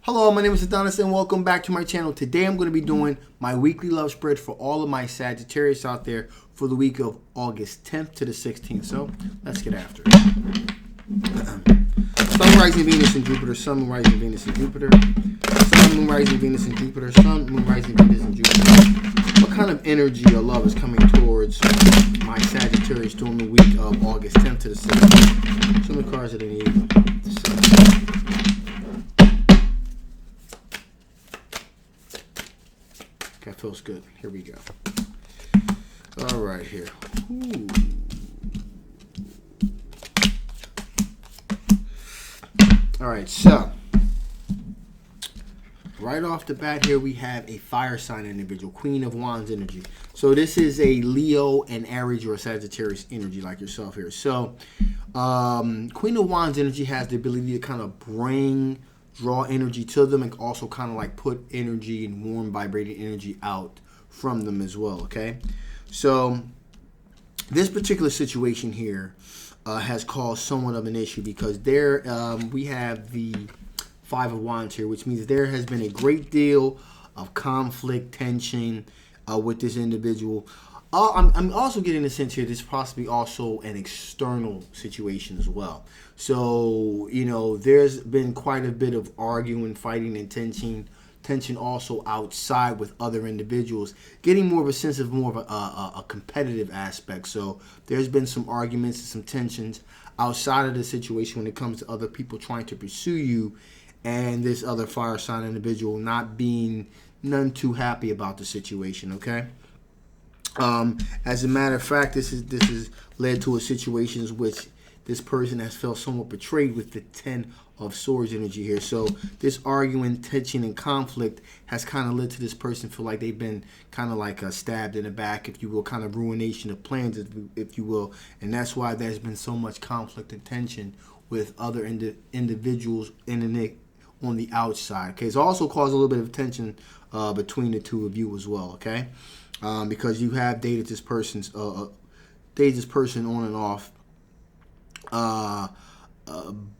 Hello, my name is Adonis and welcome back to my channel. Today I'm going to be doing my weekly love spread for all of my Sagittarius out there for the week of August 10th to the 16th. So let's get after it. Sun, rising Venus and Jupiter, Sun, Moon, rising Venus and Jupiter, Sun, Moon, rising Venus and Jupiter, Sun, Moon, rising Venus and Jupiter. What kind of energy or love is coming towards my Sagittarius during the week of August 10th to the 16th? Some of the cards that I need. That feels good. Here we go. All right, here. Ooh. All right, so right off the bat here, we have a fire sign individual, Queen of Wands energy. So this is a Leo and Aries or a Sagittarius energy like yourself here. So Queen of Wands energy has the ability to kind of draw energy to them and also kind of like put energy and warm vibrating energy out from them as well. Okay, so this particular situation here has caused somewhat of an issue because there we have the Five of Wands here, which means there has been a great deal of conflict, tension with this individual. I'm also getting the sense here this is possibly also an external situation as well. So, you know, there's been quite a bit of arguing, fighting, and tension also outside with other individuals, getting more of a sense of more of a competitive aspect. So there's been some arguments and some tensions outside of the situation when it comes to other people trying to pursue you and this other fire sign individual not being none too happy about the situation, okay? As a matter of fact, this has led to a situation in which this person has felt somewhat betrayed with the 10 of Swords energy here. So this arguing, tension, and conflict has kind of led to this person feel like they've been kind of like stabbed in the back, if you will, kind of ruination of plans, if you will. And that's why there's been so much conflict and tension with other individuals on the outside. Okay, it's also caused a little bit of tension between the two of you as well. Okay. Because you have dated this person on and off,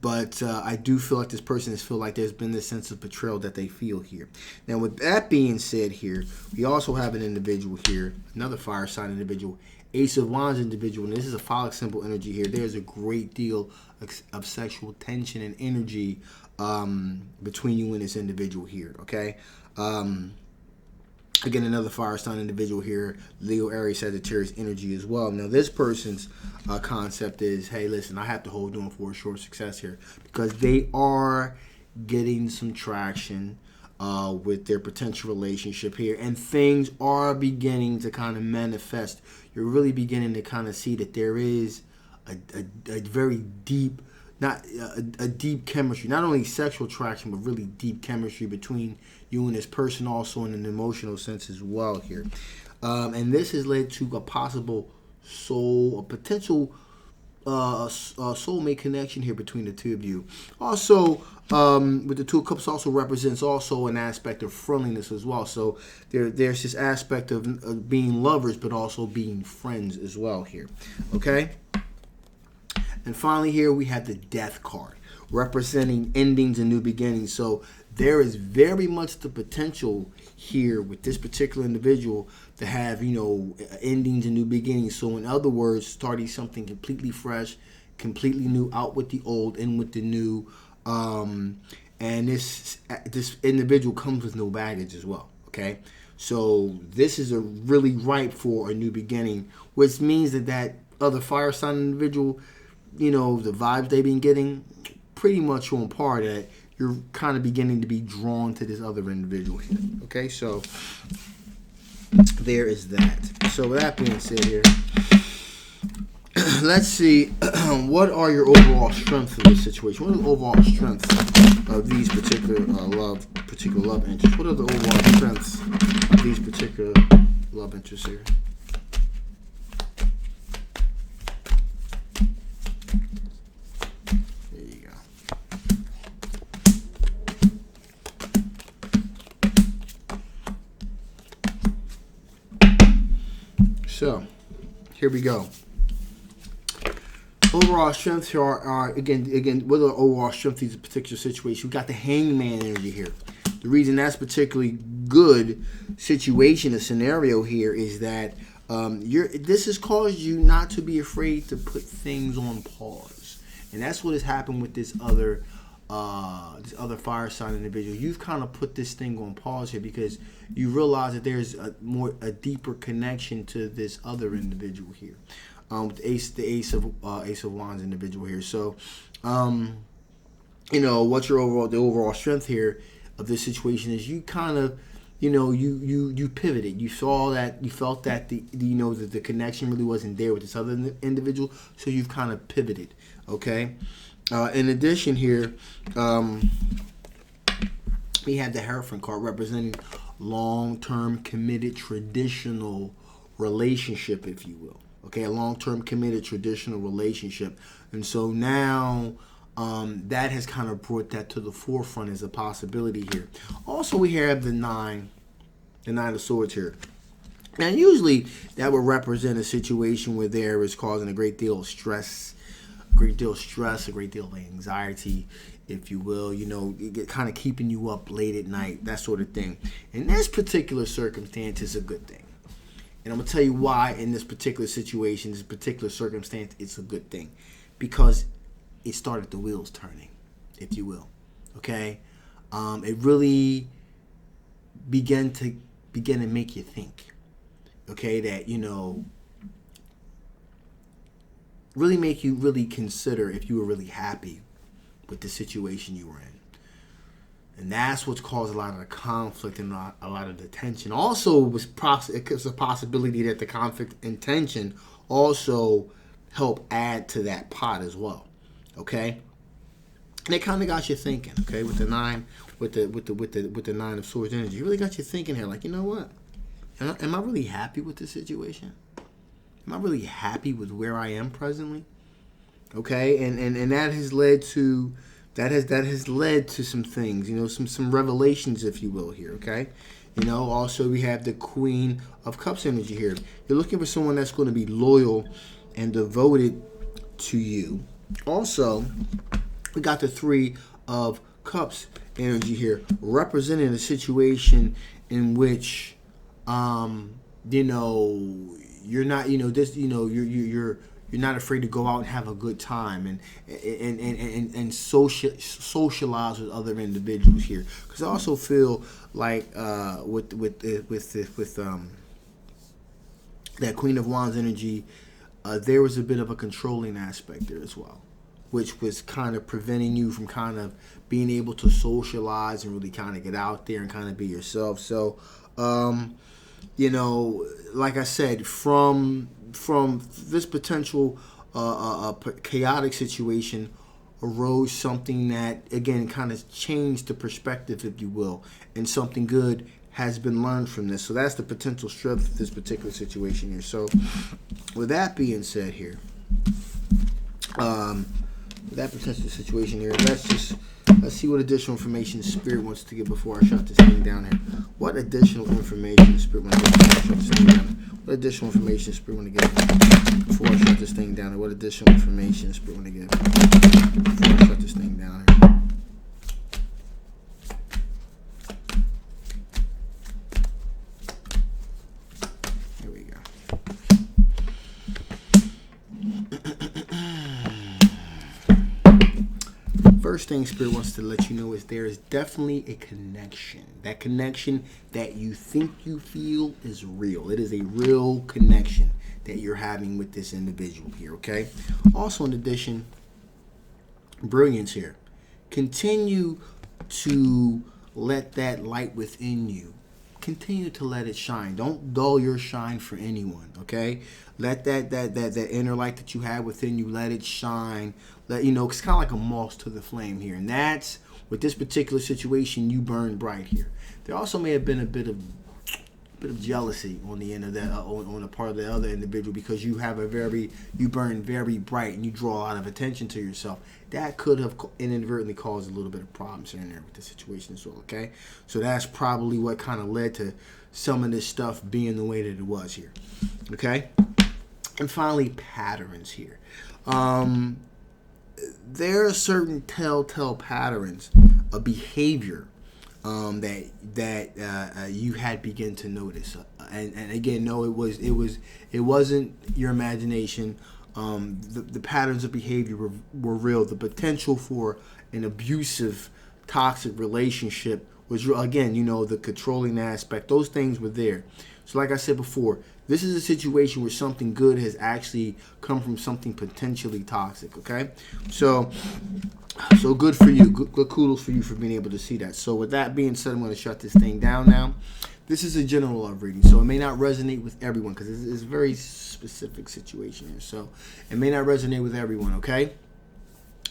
but I do feel like this person has feel like there's been this sense of betrayal that they feel here. Now, with that being said, here we also have an individual here, another fire sign individual, Ace of Wands individual, and this is a phallic symbol energy here. There's a great deal of sexual tension and energy between you and this individual here. Okay. Again, another fire sign individual here, Leo, Aries, Sagittarius energy as well. Now, this person's concept is, hey, listen, I have to hold on for a short success here because they are getting some traction with their potential relationship here, and things are beginning to kind of manifest. You're really beginning to kind of see that there is a very deep, a deep chemistry, not only sexual attraction, but really deep chemistry between you and this person, also in an emotional sense as well here. And this has led to a possible potential soulmate connection here between the two of you. Also, with the Two of Cups also represents also an aspect of friendliness as well. So there's this aspect of being lovers, but also being friends as well here. Okay? And finally here we have the Death card, representing endings and new beginnings. So there is very much the potential here with this particular individual to have, you know, endings and new beginnings. So in other words, starting something completely fresh, completely new, out with the old, in with the new. And this individual comes with no baggage as well. Okay. So this is a really ripe for a new beginning, which means that other fire sign individual, you know, the vibes they've been getting pretty much on par that you're kind of beginning to be drawn to this other individual here. Okay, so there is that. So with that being said here, let's see, what are your overall strengths of this situation? What are the overall strengths of these particular love interests? What are the overall strengths of these particular love interests here? So, here we go. overall strengths here are again, what are overall strengths in this particular situation? We got the Hangman energy here. The reason that's particularly good situation, a scenario here, is that this has caused you not to be afraid to put things on pause, and that's what has happened with this other fire sign individual. You've kind of put this thing on pause here because you realize that there's a deeper connection to this other individual here, with the Ace of Wands individual here. So, what's the overall strength here of this situation is you kind of, you pivoted. You saw that, you felt that the connection really wasn't there with this other individual, so you've kind of pivoted. Okay. In addition here, we have the Hierophant card representing long-term committed traditional relationship, if you will. Okay, a long-term committed traditional relationship. And so now that has kind of brought that to the forefront as a possibility here. Also, we have the Nine of Swords here. Now, usually that would represent a situation where there is causing a great deal of stress, a great deal of anxiety, if you will, kind of keeping you up late at night, that sort of thing. In this particular circumstance, it's a good thing. And I'm going to tell you why in this particular situation, this particular circumstance, it's a good thing. Because it started the wheels turning, if you will. Okay? It really began to make you think. Okay? That, really make you really consider if you were really happy with the situation you were in. And that's what's caused a lot of the conflict and a lot of the tension. Also, it was a possibility that the conflict and tension also help add to that pot as well. Okay, and it kind of got you thinking. Okay, with the Nine of Swords energy, it really got you thinking here. Like, you know what? Am I really happy with this situation? Am I really happy with where I am presently? Okay, and that has led to some things, some revelations, if you will, here. Okay, also we have the Queen of Cups energy here. You're looking for someone that's going to be loyal and devoted to you. Also, we got the Three of Cups energy here, representing a situation in which you're not, you're not afraid to go out and have a good time and socialize with other individuals here. Because I also feel like with that Queen of Wands energy, there was a bit of a controlling aspect there as well, which was kind of preventing you from kind of being able to socialize and really kind of get out there and kind of be yourself. So, like I said, from this potential chaotic situation arose something that, again, kind of changed the perspective, if you will, and something good has been learned from this. So that's the potential strength of this particular situation here. So with that being said here, with that potential situation here, let's see what additional information Spirit wants to give before I shut this thing down here. What additional information Spirit wants to give before I shut this thing down? What additional information Spirit want to give before I shut this thing down? What additional information Spirit want to give before I shut this thing down here? Here we go. First thing Spirit wants to let you know is there is definitely a connection. That connection that you think you feel is real. It is a real connection that you're having with this individual here, okay? Also, in addition, brilliance here. Continue to let that light within you. Continue to let it shine. Don't dull your shine for anyone, okay? Let that inner light that you have within you, let it shine. It's kind of like a moth to the flame here. And that's, with this particular situation, you burn bright here. There also may have been a bit of jealousy on the end of that, on the part of the other individual, because you burn very bright and you draw a lot of attention to yourself. That could have inadvertently caused a little bit of problems here and there with the situation as well, okay? So that's probably what kind of led to some of this stuff being the way that it was here, okay? And finally, patterns here. There are certain telltale patterns of behavior that you had begun to notice, and again, no, it wasn't your imagination. The patterns of behavior were real. The potential for an abusive, toxic relationship was real. Again, the controlling aspect; those things were there. So, like I said before, this is a situation where something good has actually come from something potentially toxic. Okay, so good for you. Good kudos for you for being able to see that. So with that being said, I'm going to shut this thing down now. This is a general love reading, so it may not resonate with everyone because it's a very specific situation here. So it may not resonate with everyone, okay?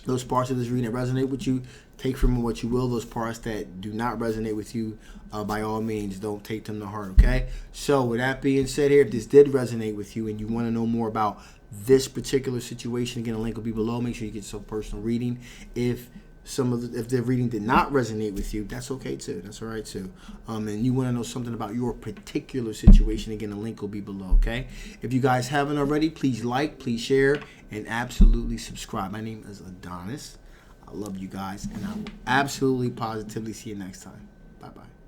Those parts of this reading that resonate with you, take from it what you will. Those parts that do not resonate with you, by all means, don't take them to heart, okay? So with that being said here, if this did resonate with you and you want to know more about this particular situation, again, a link will be below. Make sure you get some personal reading. If the reading did not resonate with you, that's okay too. That's all right too. And you want to know something about your particular situation, again, the link will be below, okay? If you guys haven't already, please like, please share, and absolutely subscribe. My name is Adonis. I love you guys, and I will absolutely, positively see you next time. Bye-bye.